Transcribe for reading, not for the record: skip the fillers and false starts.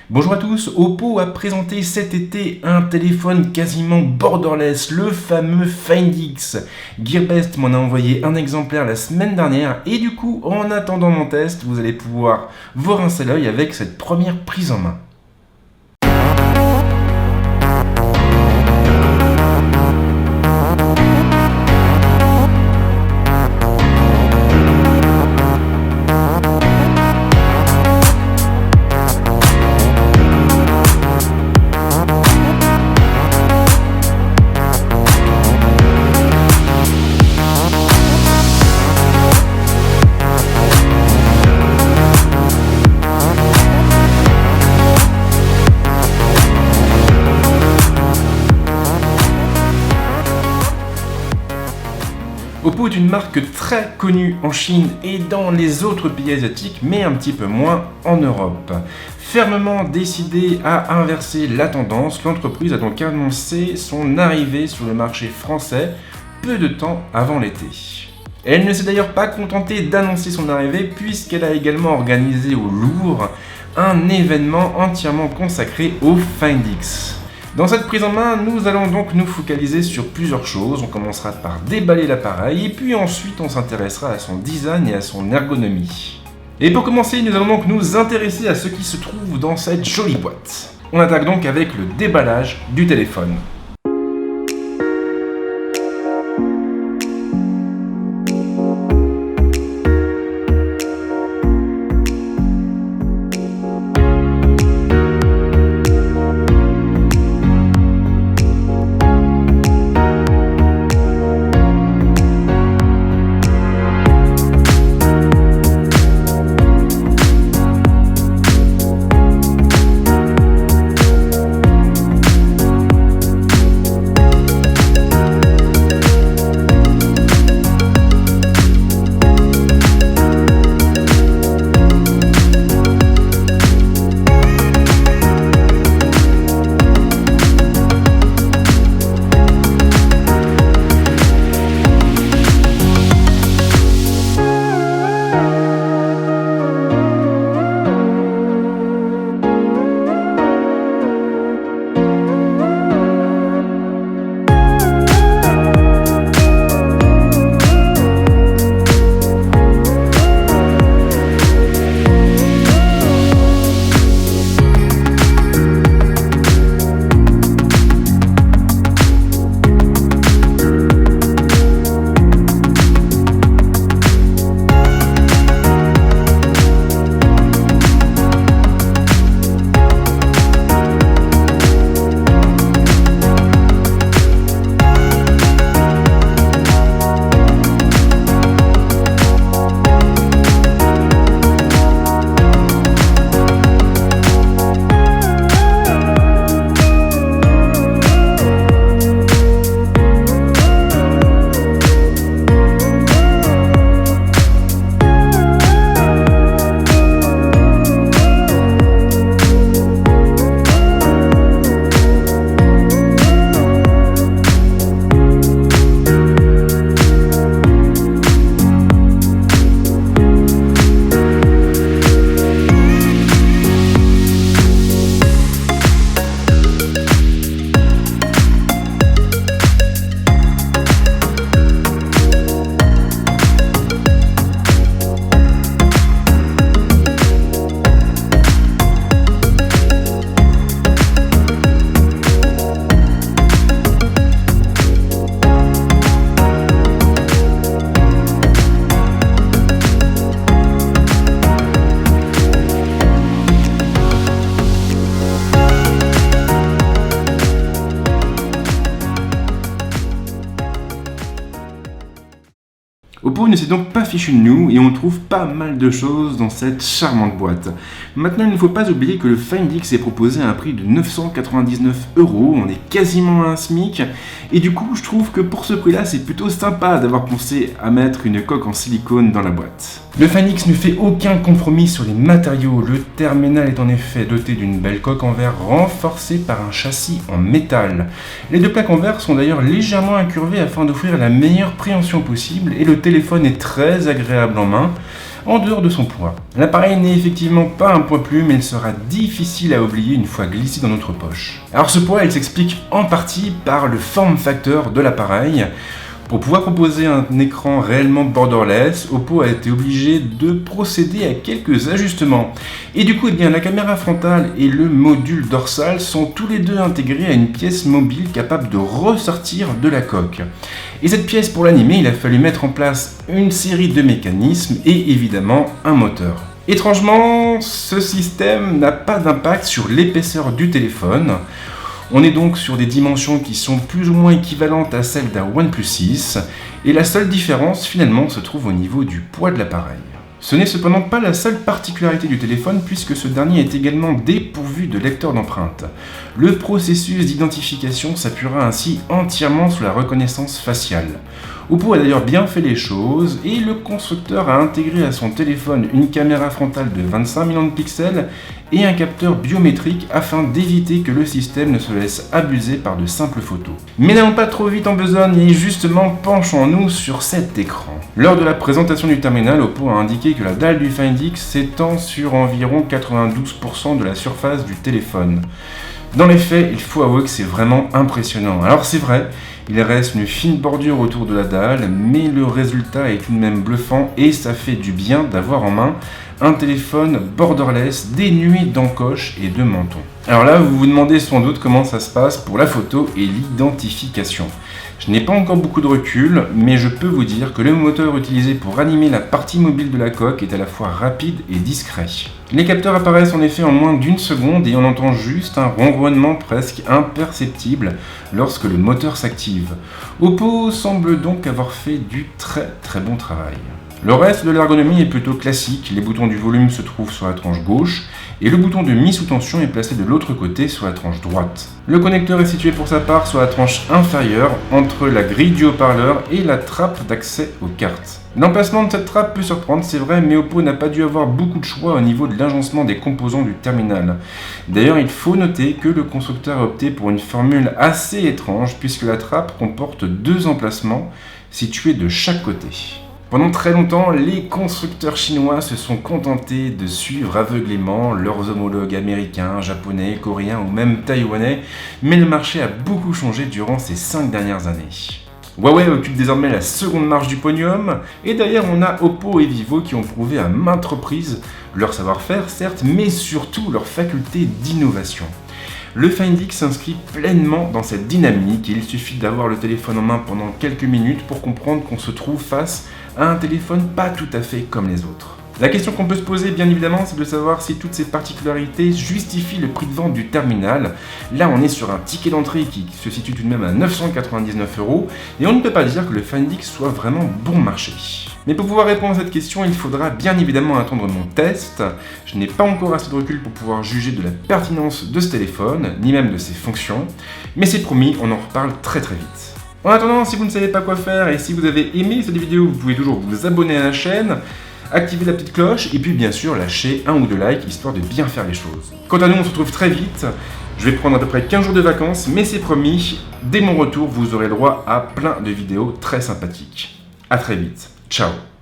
Bonjour à tous, Oppo a présenté cet été un téléphone quasiment borderless, le fameux Find X. Gearbest m'en a envoyé un exemplaire la semaine dernière et du coup, en attendant mon test, vous allez pouvoir vous rincer l'œil avec cette première prise en main. Oppo est une marque très connue en Chine et dans les autres pays asiatiques, mais un petit peu moins en Europe. Fermement décidée à inverser la tendance, l'entreprise a donc annoncé son arrivée sur le marché français peu de temps avant l'été. Elle ne s'est d'ailleurs pas contentée d'annoncer son arrivée puisqu'elle a également organisé au Louvre un événement entièrement consacré au Find X. Dans cette prise en main, nous allons donc nous focaliser sur plusieurs choses. On commencera par déballer l'appareil et puis ensuite on s'intéressera à son design et à son ergonomie. Et pour commencer, nous allons donc nous intéresser à ce qui se trouve dans cette jolie boîte. On attaque donc avec le déballage du téléphone. Oppo ne s'est donc pas fichu de nous et on trouve pas mal de choses dans cette charmante boîte. Maintenant, il ne faut pas oublier que le Find X est proposé à un prix de 999 €, on est quasiment à un SMIC, et du coup, je trouve que pour ce prix-là, c'est plutôt sympa d'avoir pensé à mettre une coque en silicone dans la boîte. Le Find X ne fait aucun compromis sur les matériaux, le terminal est en effet doté d'une belle coque en verre renforcée par un châssis en métal. Les deux plaques en verre sont d'ailleurs légèrement incurvées afin d'offrir la meilleure préhension possible et le téléphone est très agréable en main. en dehors de son poids. L'appareil n'est effectivement pas un poids plume, mais il sera difficile à oublier une fois glissé dans notre poche. Alors ce poids, il s'explique en partie par le form factor de l'appareil. Pour pouvoir proposer un écran réellement borderless, Oppo a été obligé de procéder à quelques ajustements. Et du coup, la caméra frontale et le module dorsal sont tous les deux intégrés à une pièce mobile capable de ressortir de la coque. Et cette pièce, pour l'animer, il a fallu mettre en place une série de mécanismes et évidemment un moteur. Étrangement, ce système n'a pas d'impact sur l'épaisseur du téléphone. On est donc sur des dimensions qui sont plus ou moins équivalentes à celles d'un OnePlus 6, et la seule différence finalement se trouve au niveau du poids de l'appareil. Ce n'est cependant pas la seule particularité du téléphone puisque ce dernier est également dépourvu de lecteur d'empreintes. Le processus d'identification s'appuiera ainsi entièrement sur la reconnaissance faciale. Oppo a d'ailleurs bien fait les choses et le constructeur a intégré à son téléphone une caméra frontale de 25 millions de pixels et un capteur biométrique afin d'éviter que le système ne se laisse abuser par de simples photos. Mais n'allons pas trop vite en besogne et justement penchons-nous sur cet écran. Lors de la présentation du terminal, Oppo a indiqué que la dalle du Find X s'étend sur environ 92% de la surface du téléphone. Dans les faits, il faut avouer que c'est vraiment impressionnant. Alors c'est vrai, il reste une fine bordure autour de la dalle, mais le résultat est tout de même bluffant et ça fait du bien d'avoir en main un téléphone borderless dénué d'encoche et de menton. Alors là, vous vous demandez sans doute comment ça se passe pour la photo et l'identification. Je n'ai pas encore beaucoup de recul, mais je peux vous dire que le moteur utilisé pour animer la partie mobile de la coque est à la fois rapide et discret. Les capteurs apparaissent en effet en moins d'une seconde et on entend juste un ronronnement presque imperceptible lorsque le moteur s'active. Oppo semble donc avoir fait du très bon travail. Le reste de l'ergonomie est plutôt classique, les boutons du volume se trouvent sur la tranche gauche et le bouton de mise sous tension est placé de l'autre côté sur la tranche droite. Le connecteur est situé pour sa part sur la tranche inférieure entre la grille du haut-parleur et la trappe d'accès aux cartes. L'emplacement de cette trappe peut surprendre, c'est vrai, mais Oppo n'a pas dû avoir beaucoup de choix au niveau de l'agencement des composants du terminal. D'ailleurs, il faut noter que le constructeur a opté pour une formule assez étrange puisque la trappe comporte deux emplacements situés de chaque côté. Pendant très longtemps, les constructeurs chinois se sont contentés de suivre aveuglément leurs homologues américains, japonais, coréens ou même taïwanais, mais le marché a beaucoup changé durant ces 5 dernières années. Huawei occupe désormais la seconde marche du podium, et d'ailleurs on a Oppo et Vivo qui ont prouvé à maintes reprises leur savoir-faire certes, mais surtout leur faculté d'innovation. Le Find X s'inscrit pleinement dans cette dynamique et il suffit d'avoir le téléphone en main pendant quelques minutes pour comprendre qu'on se trouve face à un téléphone pas tout à fait comme les autres. La question qu'on peut se poser bien évidemment c'est de savoir si toutes ces particularités justifient le prix de vente du terminal. Là on est sur un ticket d'entrée qui se situe tout de même à 999 € et on ne peut pas dire que le Find X soit vraiment bon marché. Mais pour pouvoir répondre à cette question, il faudra bien évidemment attendre mon test. Je n'ai pas encore assez de recul pour pouvoir juger de la pertinence de ce téléphone, ni même de ses fonctions, mais c'est promis, on en reparle très vite. En attendant, si vous ne savez pas quoi faire et si vous avez aimé cette vidéo, vous pouvez toujours vous abonner à la chaîne, activer la petite cloche et puis bien sûr lâcher 1 ou 2 likes histoire de bien faire les choses. Quant à nous, on se retrouve très vite. Je vais prendre à peu près 15 jours de vacances, mais c'est promis, dès mon retour, vous aurez le droit à plein de vidéos très sympathiques. A très vite. Ciao.